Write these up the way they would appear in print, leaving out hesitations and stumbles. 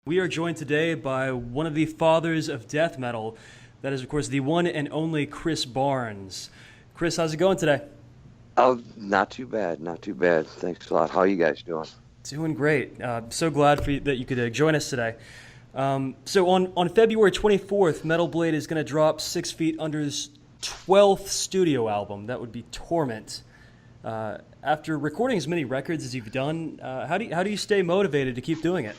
We are joined today by one of the fathers of death metal. That is, of course, the one and only Chris Barnes. Chris, how's it going today? Oh, not too bad, not too bad. Thanks a lot. How you guys doing? Doing great. So glad that you could join us today. So on February 24th, Metal Blade is going to drop 6 Feet Under's 12th studio album. That would be Torment. After recording as many records as you've done, how do you stay motivated to keep doing it?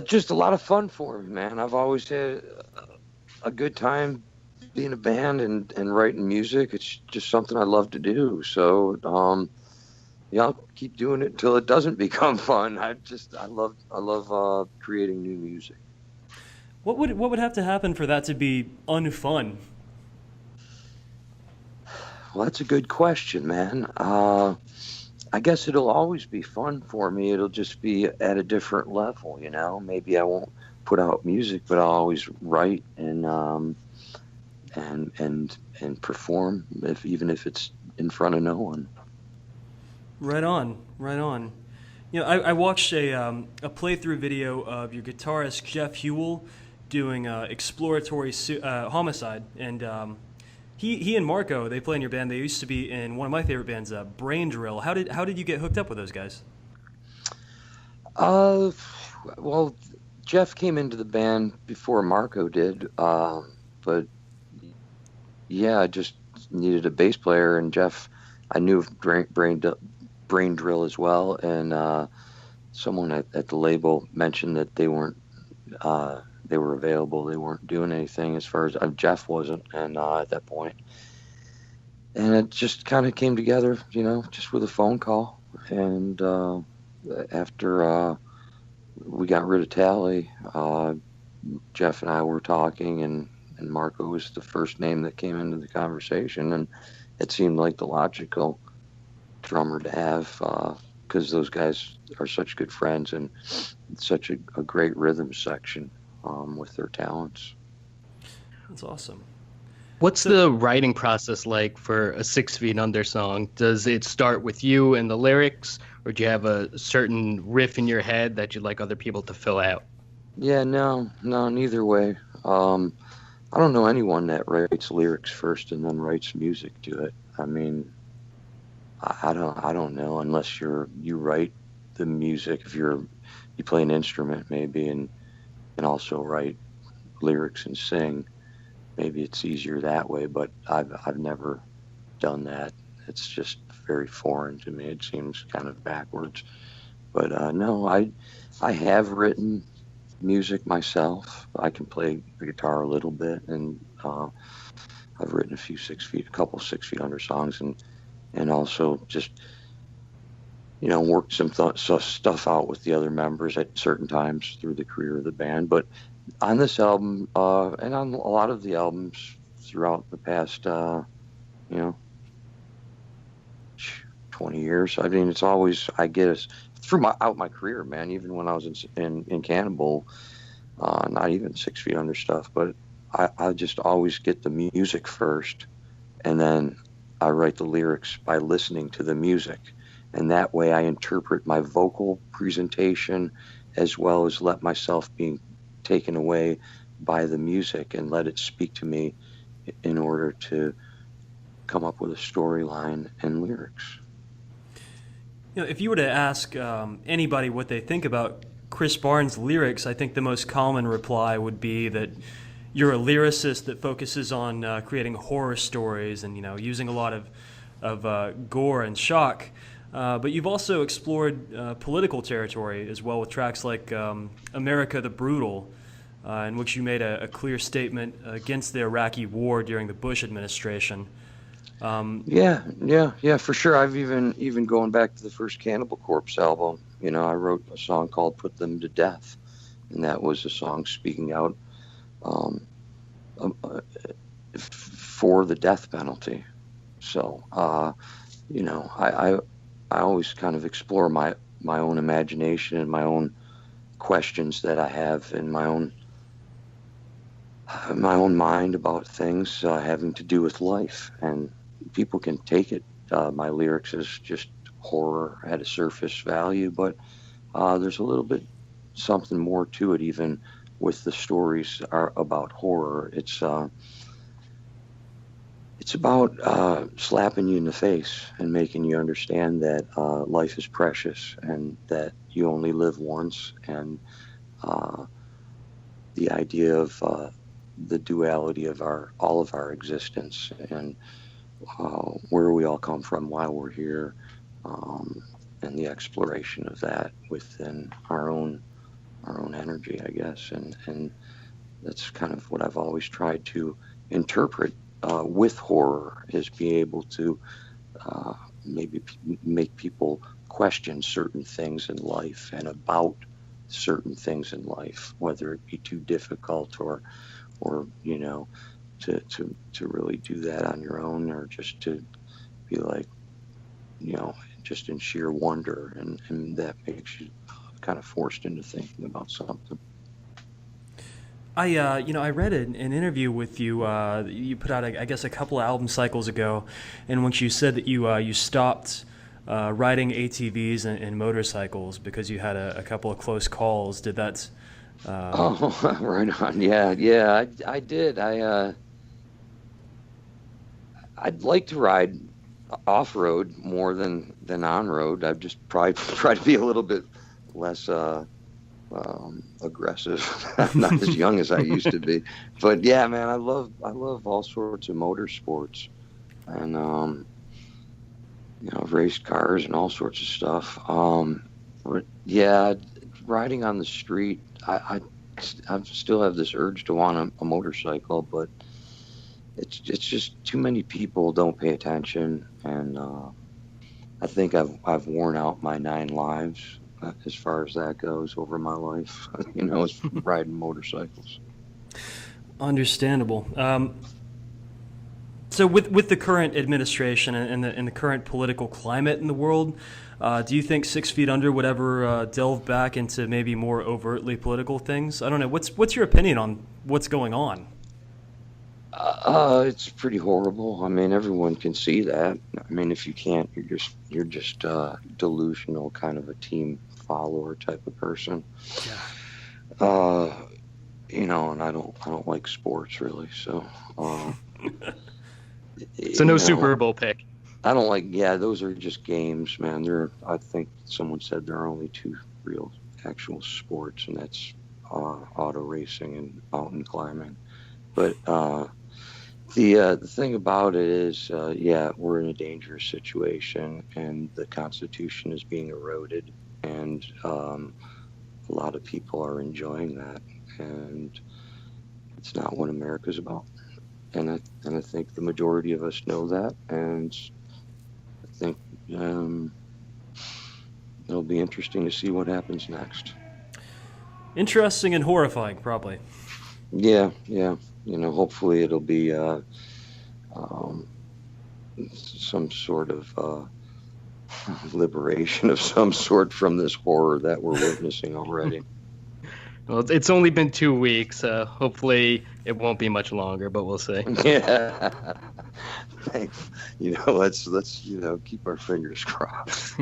Just a lot of fun for me, man. I've always had a good time being a band and writing music. It's just something I love to do. So, yeah, I'll keep doing it until it doesn't become fun. I love creating new music. What would have to happen for that to be unfun? Well, that's a good question, man. I guess it'll always be fun for me. It'll just be at a different level, you know. Maybe I won't put out music, but I'll always write and perform, even if it's in front of no one. Right on, right on. I watched a playthrough video of your guitarist Jeff Hewell doing exploratory homicide, and he and Marco, they play in your band. They used to be in one of my favorite bands, Brain Drill. How did you get hooked up with those guys? Uh, well, Jeff came into the band before Marco did, but yeah, I just needed a bass player, and Jeff, I knew of Brain Drill as well, and someone at the label mentioned that they were available. They weren't doing anything as far as Jeff wasn't, and at that point, and it just kind of came together, you know, just with a phone call, and after we got rid of Tally, Jeff and I were talking, and Marco was the first name that came into the conversation, and it seemed like the logical drummer to have, because those guys are such good friends and such a great rhythm section with their talents. That's awesome. What's So the writing process like for a 6 Feet Under song? Does it start with you and the lyrics, or do you have a certain riff in your head that you'd like other people to fill out? Yeah, no, neither way. I don't know anyone that writes lyrics first and then writes music to it. I mean, I don't know unless you write the music. If you play an instrument maybe and also write lyrics and sing, maybe it's easier that way. But I've never done that. It's just very foreign to me. It seems kind of backwards. But no, I have written music myself. I can play the guitar a little bit, and I've written a couple 6 Feet Under songs, and also just, you know, worked some stuff out with the other members at certain times through the career of the band. But on this album, and on a lot of the albums throughout the past, you know, 20 years. I mean, it's always, I guess, throughout my career, man. Even when I was in Cannibal, not even 6 Feet Under stuff, but I just always get the music first, and then I write the lyrics by listening to the music, and that way I interpret my vocal presentation as well as let myself be taken away by the music and let it speak to me in order to come up with a storyline and lyrics. if you were to ask anybody what they think about Chris Barnes' lyrics, I think the most common reply would be that you're a lyricist that focuses on creating horror stories and using a lot of gore and shock. But you've also explored political territory as well with tracks like America the Brutal, in which you made a clear statement against the Iraqi war during the Bush administration. Yeah, for sure. I've even going back to the first Cannibal Corpse album, you know, I wrote a song called "Put Them to Death," and that was a song speaking out um, um, uh, for the death penalty. So, you know, I always kind of explore my own imagination and my own questions that I have in my own mind about things having to do with life, and people can take it. My lyrics as just horror at a surface value, but there's a little bit something more to it, even with the stories are about horror. It's about slapping you in the face and making you understand that life is precious and that you only live once, and the idea of the duality of all of our existence, and where we all come from, why we're here, and the exploration of that within our own energy, I guess, and that's kind of what I've always tried to interpret with horror, is be able to maybe make people question certain things in life and about certain things in life, whether it be too difficult or you know, to really do that on your own, or just to be like, you know, just in sheer wonder, and that makes you kind of forced into thinking about something. I read an interview with you. You put out, I guess, a couple of album cycles ago, and once you said that you stopped riding ATVs and motorcycles because you had a couple of close calls. Did that? Oh, right on. Yeah, I did. I'd like to ride off-road more than on-road. I'd just probably try to be a little bit less aggressive. I'm not as young as I used to be, but yeah, man, I love all sorts of motorsports, and you know, I've raced cars and all sorts of stuff. But yeah, riding on the street, I still have this urge to want a motorcycle, but it's just too many people don't pay attention, and I think I've worn out my 9 lives as far as that goes over my life. You know, it's riding motorcycles. Understandable. So with the current administration and the current political climate in the world, do you think 6 Feet Under would ever delve back into maybe more overtly political things? I don't know. What's your opinion on what's going on? It's pretty horrible. I mean, everyone can see that. I mean, if you can't, you're just delusional, kind of a team follower type of person. Yeah. You know, and I don't like sports really, so So no Super Bowl pick. I don't like. Yeah, those are just games, man. I think someone said there are only 2 real actual sports, and that's auto racing and mountain climbing. But the thing about it is, yeah, we're in a dangerous situation, and the Constitution is being eroded, and a lot of people are enjoying that, and it's not what America's about. And I think the majority of us know that, and I think it'll be interesting to see what happens next. Interesting and horrifying, probably. Yeah. You know, hopefully it'll be some sort of liberation of some sort from this horror that we're witnessing already. Well, it's only been 2 weeks. Hopefully it won't be much longer, but we'll see. Yeah. Thanks. You know, let's keep our fingers crossed.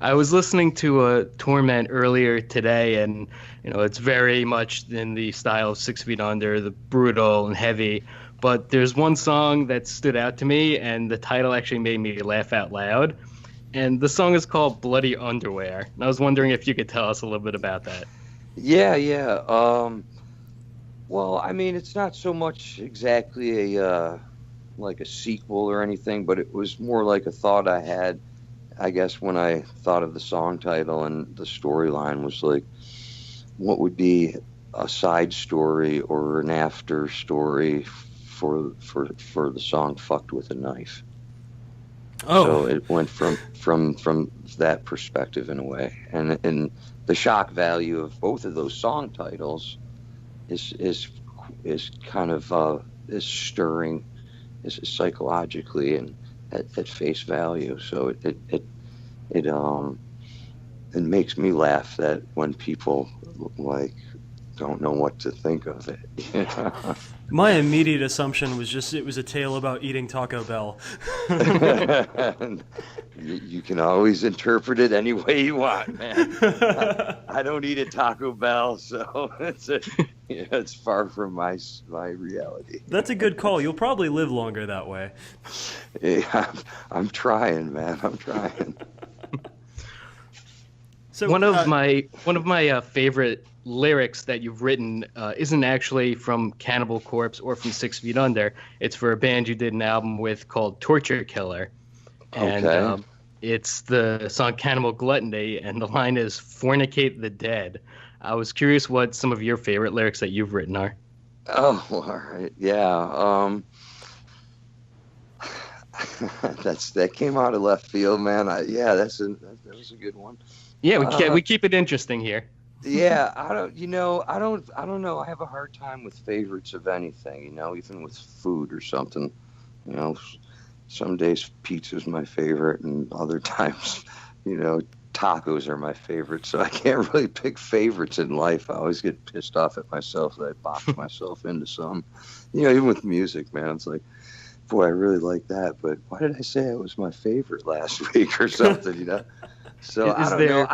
I was listening to Torment earlier today, and it's very much in the style of 6 Feet Under, the brutal and heavy. But there's one song that stood out to me, and the title actually made me laugh out loud. And the song is called Bloody Underwear. And I was wondering if you could tell us a little bit about that. Yeah. Well, I mean, it's not so much exactly like a sequel or anything, but it was more like a thought I had, I guess, when I thought of the song title, and the storyline was like, what would be a side story or an after story for the song "Fucked with a Knife." Oh. So it went from that perspective in a way, and the shock value of both of those song titles is kind of is stirring, is psychologically and at face value. So it makes me laugh that when people like don't know what to think of it. My immediate assumption was just it was a tale about eating Taco Bell. You can always interpret it any way you want, man. I don't eat at Taco Bell, so it's far from my reality. That's a good call. You'll probably live longer that way. Yeah, I'm trying, man. I'm trying. So one of my favorite lyrics that you've written isn't actually from Cannibal Corpse or from 6 Feet Under. It's for a band you did an album with called Torture Killer. And Okay. it's the song Cannibal Gluttony, and the line is "Fornicate the dead." I was curious what some of your favorite lyrics that you've written are. Oh, all right. Yeah. That came out of left field, man. That was a good one. Yeah, we keep it interesting here. Yeah, I don't know. I have a hard time with favorites of anything, even with food or something. Some days pizza's my favorite, and other times, tacos are my favorite. So I can't really pick favorites in life. I always get pissed off at myself that I box myself into some. Even with music, man, it's like, boy, I really like that, but why did I say it was my favorite last week or something? So I don't know.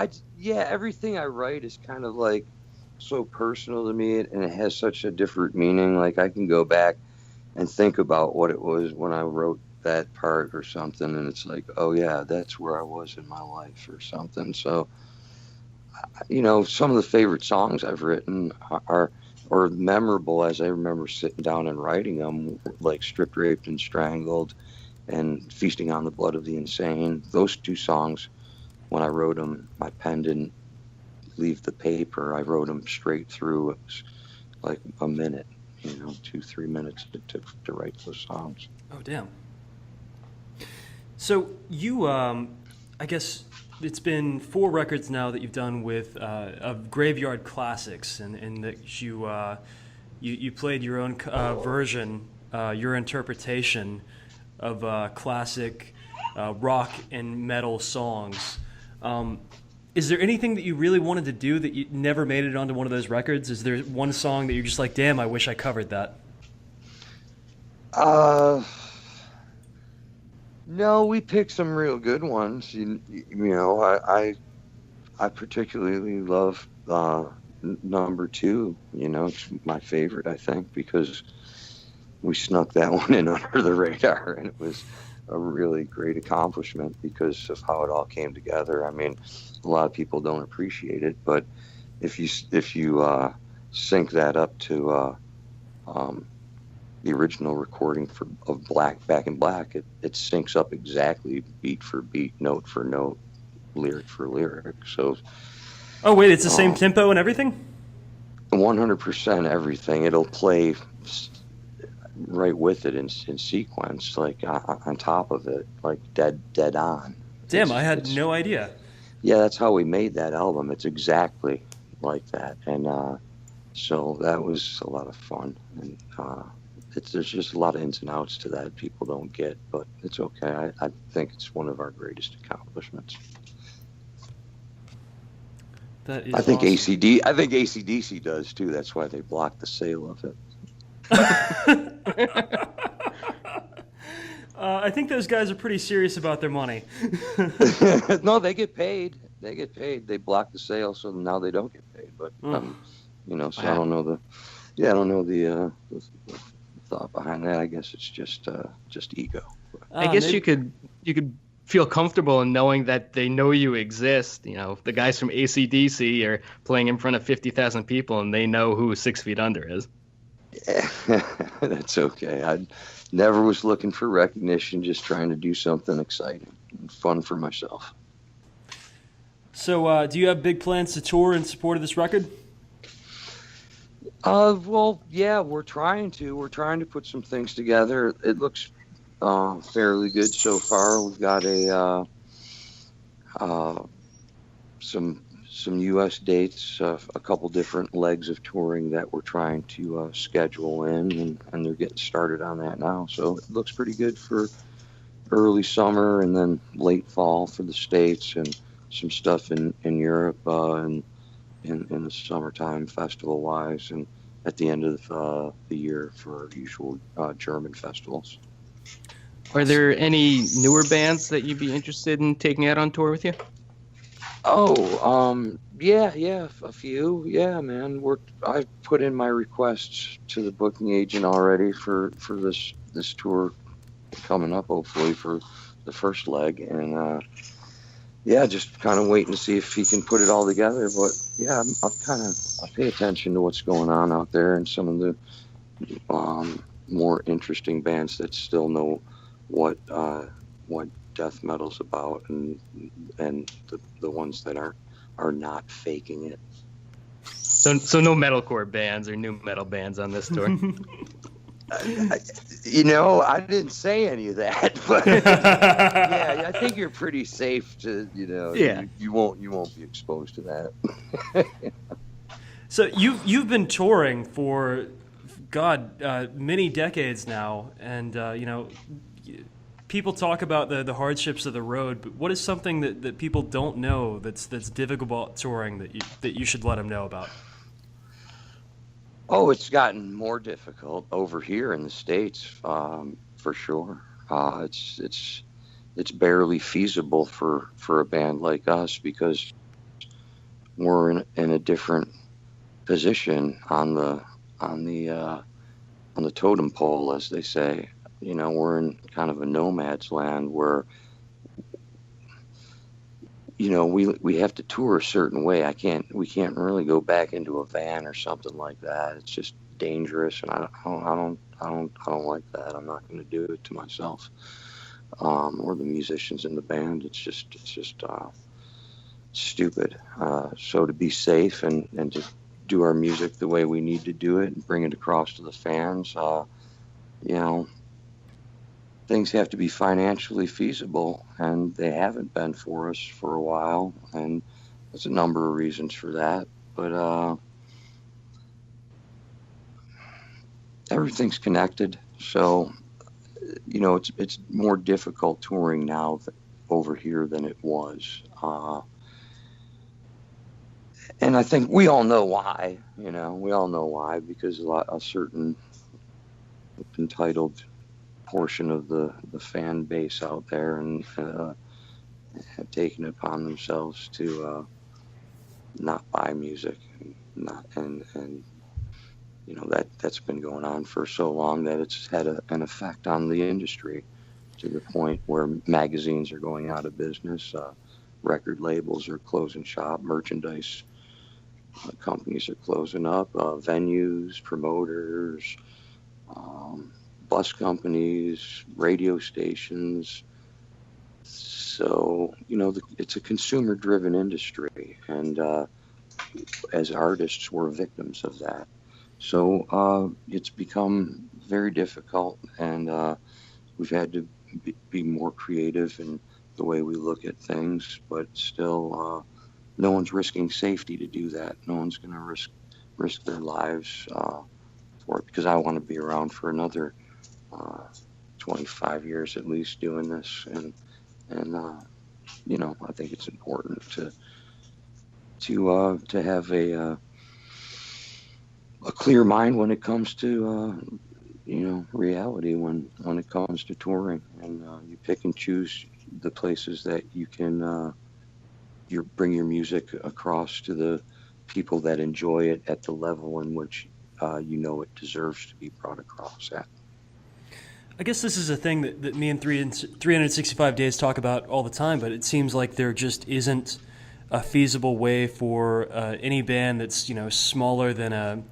Everything I write is kind of like so personal to me, and it has such a different meaning. Like I can go back and think about what it was when I wrote that part or something, and it's like, oh yeah, that's where I was in my life or something. So, some of the favorite songs I've written are memorable as I remember sitting down and writing them, like Stripped, Raped, and Strangled and Feasting on the Blood of the Insane. Those two songs, when I wrote them, my pen didn't leave the paper. I wrote them straight through. It was like a minute, 2-3 minutes it took to write those songs. Oh, damn. So you, I guess it's been 4 records now that you've done with of Graveyard Classics, and that you played your own version, your interpretation of classic rock and metal songs. Is there anything that you really wanted to do that you never made it onto one of those records? Is there one song that you're just like, damn, I wish I covered that? No, we picked some real good ones. I particularly love number 2. It's my favorite, I think, because we snuck that one in under the radar, and it was a really great accomplishment because of how it all came together. I mean, a lot of people don't appreciate it, but if you sync that up to the original recording of Back in Black, it syncs up exactly beat for beat, note for note, lyric for lyric. So, oh wait, it's the same tempo and everything? 100% everything. It'll play right with it in sequence, like on top of it, like dead on. Damn, I had no idea. Yeah, that's how we made that album. It's exactly like that, and so that was a lot of fun. And there's just a lot of ins and outs to that people don't get, but it's okay. I think it's one of our greatest accomplishments. That is I think awesome. AC/DC does too. That's why they blocked the sale of it. I think those guys are pretty serious about their money. No, they get paid. They block the sale, so now they don't get paid. But so I don't know the thought behind that. I guess it's just ego. I guess you could feel comfortable in knowing that they know you exist. The guys from AC/DC are playing in front of 50,000 people, and they know who 6 Feet Under is. Yeah, that's okay. I never was looking for recognition, just trying to do something exciting and fun for myself. So, do you have big plans to tour in support of this record? Well, yeah, we're trying to. We're trying to put some things together. It looks fairly good so far. We've got some U.S. dates, a couple different legs of touring that we're trying to schedule in, and they're getting started on that now. So it looks pretty good for early summer and then late fall for the States, and some stuff in Europe and in the summertime, festival wise, and at the end of the year for usual German festivals. Are there any newer bands that you'd be interested in taking out on tour with you? Oh, yeah, a few. Yeah, man. I've put in my requests to the booking agent already for this tour coming up, hopefully for the first leg, and yeah, just kind of waiting to see if he can put it all together. But yeah, I pay attention to what's going on out there and some of the more interesting bands that still know what death metal's about, and the ones that are not faking it. So no metalcore bands or new metal bands on this tour. I didn't say any of that, but yeah, I think you're pretty safe to, Yeah. you won't be exposed to that. So you've been touring for, God, many decades now, and people talk about the hardships of the road, but what is something that people don't know that's difficult about touring that you should let them know about? Oh, it's gotten more difficult over here in the States, for sure. It's barely feasible for a band like us because we're in a different position on the totem pole, as they say. We're in kind of a nomad's land where we have to tour a certain way. We can't really go back into a van or something like that. It's just dangerous, and I don't like that. I'm not going to do it to myself, or the musicians in the band. It's just stupid. So to be safe and to do our music the way we need to do it and bring it across to the fans, things have to be financially feasible, and they haven't been for us for a while, and there's a number of reasons for that, but everything's connected. So it's more difficult touring now over here than it was, and I think we all know why. Because a certain entitled portion of the fan base out there and have taken it upon themselves to not buy music, and that's been going on for so long that it's had an effect on the industry to the point where magazines are going out of business, record labels are closing shop, merchandise companies are closing up, venues, promoters, bus companies, radio stations. So, it's a consumer-driven industry, and as artists, we're victims of that. So it's become very difficult, and we've had to be more creative in the way we look at things, but still, no one's risking safety to do that. No one's going to risk their lives for it, because I want to be around for another 25 years at least doing this, and I think it's important to have a clear mind when it comes to reality when it comes to touring, and you pick and choose the places that you can you bring your music across to the people that enjoy it at the level in which it deserves to be brought across at. I guess this is a thing that me and 365 Days talk about all the time, but it seems like there just isn't a feasible way for any band that's smaller than a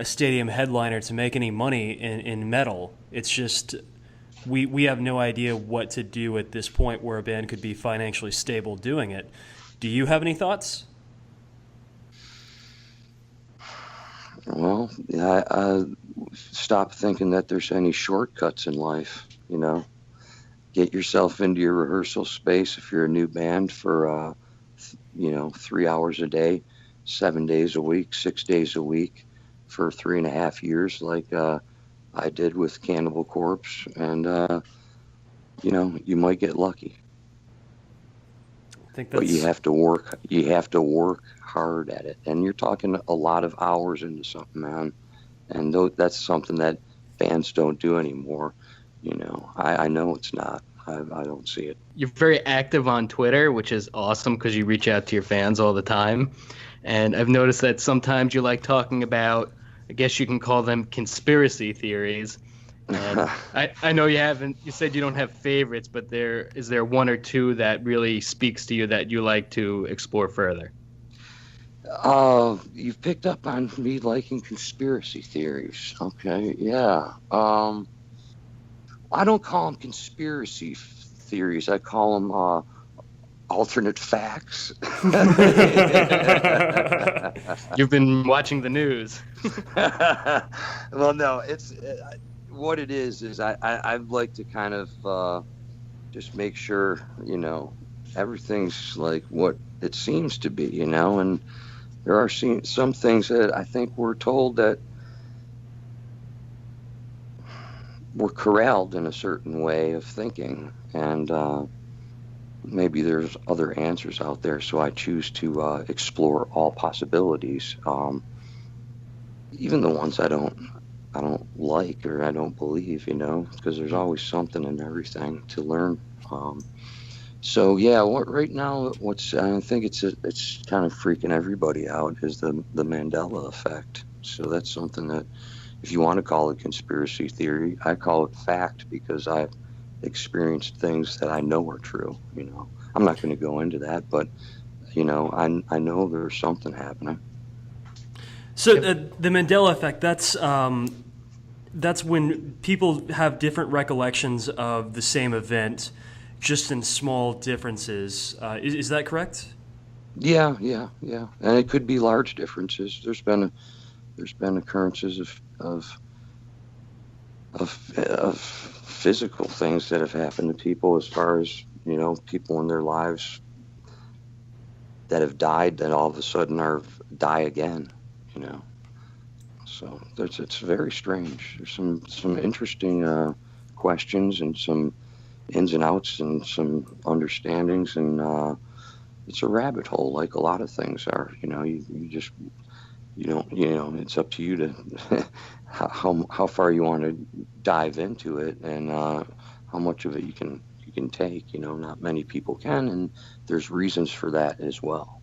stadium headliner to make any money in metal. It's just we have no idea what to do at this point where a band could be financially stable doing it. Do you have any thoughts? Well, I stop thinking that there's any shortcuts in life. Get yourself into your rehearsal space if you're a new band for 3 hours a day, 7 days a week, 6 days a week for 3.5 years, like I did with Cannibal Corpse, and you might get lucky. I think But that's you have to work hard at it. And you're talking a lot of hours into something, man. And that's something that bands don't do anymore. I know it's not. I don't see it. You're very active on Twitter, which is awesome because you reach out to your fans all the time. And I've noticed that sometimes you like talking about, I guess you can call them conspiracy theories. And I know you said you don't have favorites, but is there one or two that really speaks to you that you like to explore further? You've picked up on me liking conspiracy theories. Okay, yeah. I don't call them conspiracy theories. I call them alternate facts. You've been watching the news. Well, no, it's what it is I'd like to kind of just make sure, everything's like what it seems to be, and there are some things that I think we're told that we're corralled in a certain way of thinking, and maybe there's other answers out there, so I choose to explore all possibilities, even the ones I don't like or I don't believe, because there's always something in everything to learn. So yeah, right now, I think it's kind of freaking everybody out is the Mandela effect. So that's something that, if you want to call it conspiracy theory, I call it fact because I've experienced things that I know are true. I'm not going to go into that, but I know there's something happening. So the Mandela effect, that's when people have different recollections of the same event, just in small differences. Is that correct? Yeah, and it could be large differences. There's been occurrences of physical things that have happened to people, as far as people in their lives that have died that all of a sudden die again. So it's very strange. There's some interesting questions and some ins and outs and some understandings, and it's a rabbit hole like a lot of things are. You don't, it's up to you to how far you want to dive into it, and how much of it you can take. Not many people can, and there's reasons for that as well.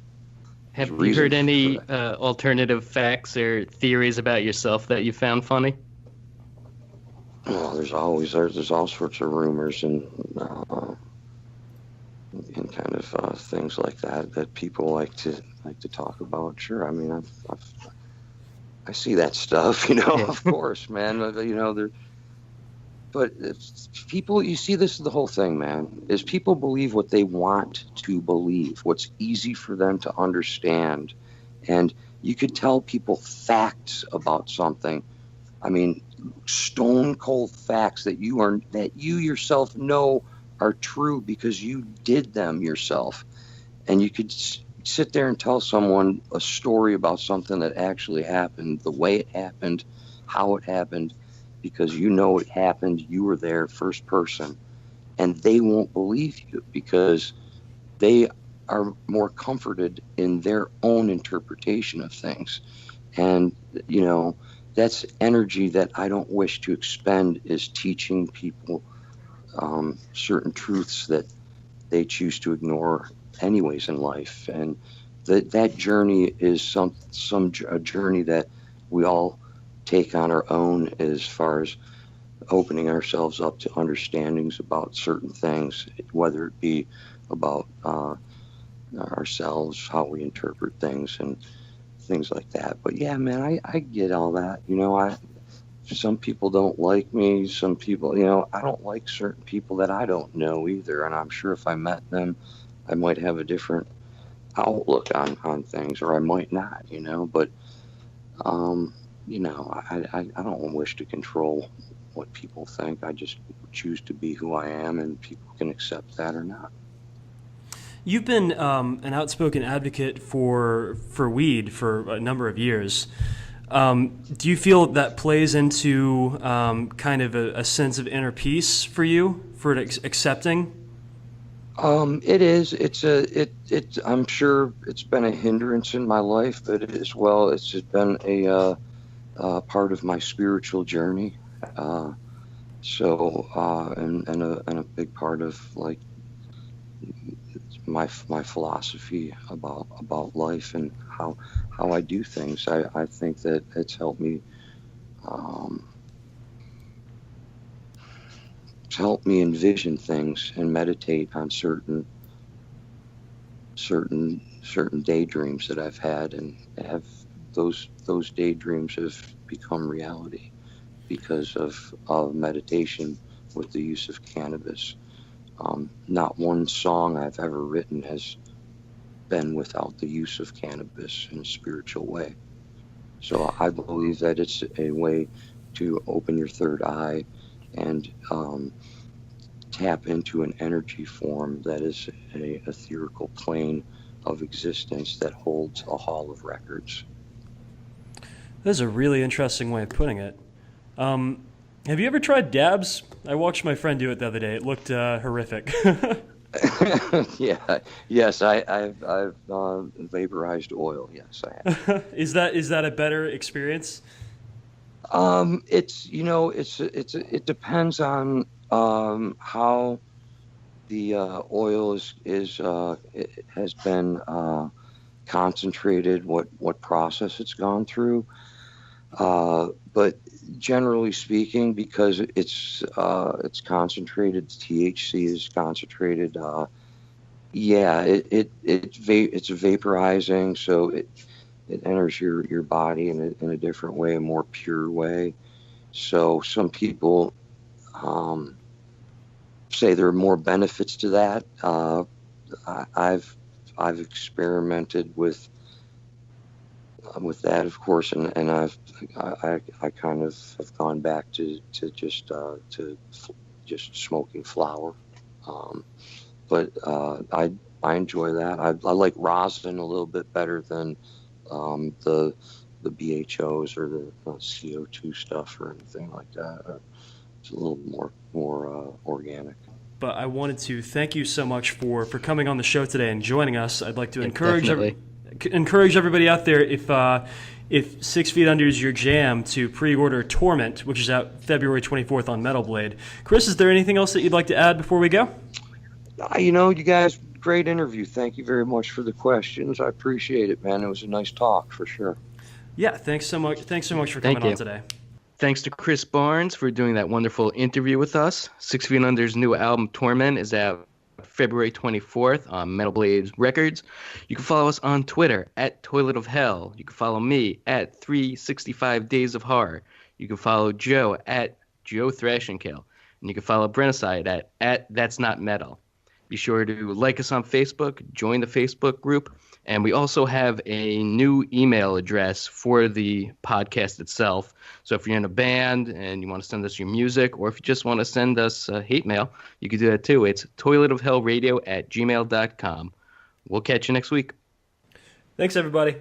Have you heard any alternative facts or theories about yourself that you found funny? Well, there's all sorts of rumors and kind of things like that people like to talk about. Sure, I mean, I see that stuff, of course, man. But people, you see, this is the whole thing, man, is people believe what they want to believe, what's easy for them to understand. And you could tell people facts about something. I mean, stone cold facts that you yourself know are true because you did them yourself. And you could sit there and tell someone a story about something that actually happened, the way it happened, how it happened, because it happened, you were there first person, and they won't believe you because they are more comforted in their own interpretation of things. And, that's energy that I don't wish to expend, is teaching people certain truths that they choose to ignore anyways in life. And that journey is a journey that we all take on our own, as far as opening ourselves up to understandings about certain things, whether it be about ourselves, how we interpret things, and things like that. But yeah, man, I get all that. Some people don't like me. Some people, I don't like certain people that I don't know either. And I'm sure if I met them, I might have a different outlook on things, or I might not, But, I don't wish to control what people think. I just choose to be who I am, and people can accept that or not. You've been an outspoken advocate for weed for a number of years. Do you feel that plays into kind of a sense of inner peace for you, for accepting? It is. I'm sure it's been a hindrance in my life, but as well, it's just been part of my spiritual journey. Uh, and a big part of like my philosophy about life and how I do things. I think that it's helped me. Um, it's helped me envision things and meditate on certain daydreams that I've had, and have those daydreams have become reality because of meditation with the use of cannabis. Not one song I've ever written has been without the use of cannabis in a spiritual way. So I believe that it's a way to open your third eye and tap into an energy form that is a etherical plane of existence that holds a hall of records. That's a really interesting way of putting it. Have you ever tried dabs? I watched my friend do it the other day. It looked horrific. Yeah, yes, I've vaporized oil. Yes, I have. Is that a better experience? It depends on how the oil it has been concentrated, what process it's gone through. But generally speaking, because it's concentrated, THC is concentrated. Yeah, it's vaporizing, so it enters your body in a different way, a more pure way. So some people say there are more benefits to that. I've experimented with that, of course, and I kind of have gone back to just smoking flower. Um, but I enjoy that. I like rosin a little bit better than the BHOs or the CO2 stuff or anything like that. It's a little more organic. But I wanted to thank you so much for coming on the show today and joining us. I'd like to Yeah, encourage everybody out there, if 6 Feet Under is your jam, to pre-order Torment, which is out February 24th on Metal Blade. Chris, is there anything else that you'd like to add before we go? You guys, great interview. Thank you very much for the questions. I appreciate it, man. It was a nice talk for sure. Yeah, thanks so much for coming on today. Thanks to Chris Barnes for doing that wonderful interview with us. 6 Feet Under's new album, Torment, is out February 24th on Metal Blade Records. You can follow us on Twitter at Toilet of Hell. You can follow me at 365 Days of Horror. You can follow Joe at Joe Thrash and Kill. And you can follow Brennicide at That's Not Metal. Be sure to like us on Facebook, join the Facebook group, and we also have a new email address for the podcast itself. So if you're in a band and you want to send us your music, or if you just want to send us hate mail, you can do that too. It's toiletofhellradio@gmail.com. We'll catch you next week. Thanks, everybody.